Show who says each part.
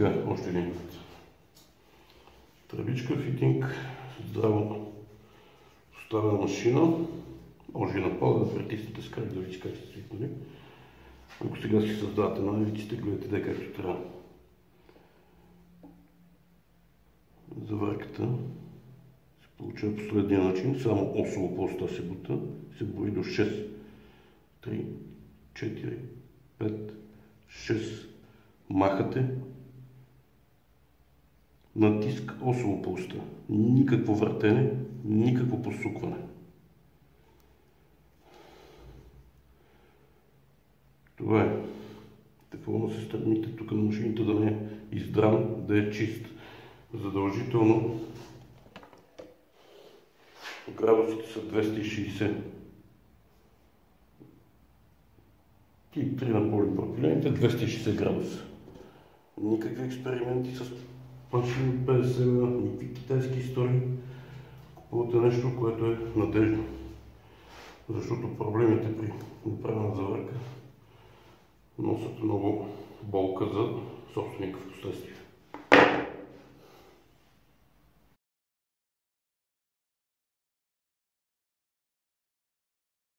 Speaker 1: сега още един път. Тръбичка, фитинг, здраво поставена машина. Може и на пода да притиснете с крак да видите как се свикнали. Ако сега си създавате навиците, гледате де както трябва. Заварката се получава по следния начин. Само осово поста се бута. Се брои до 6. 3, 4, 5, 6. Махате. Натиск осово поста. Никакво въртене, никакво посукване. Това е. Какво да се стремите тук на машината да не е издран, да е чист. Задължително градусите са 260. Тип 3 на полипропилените 260 градуса. Никакви експерименти с машини без никакви китайски истории. Купувате нещо, което е надежно. Защото проблемите при направена заварка носят много болка за собственика в последствие.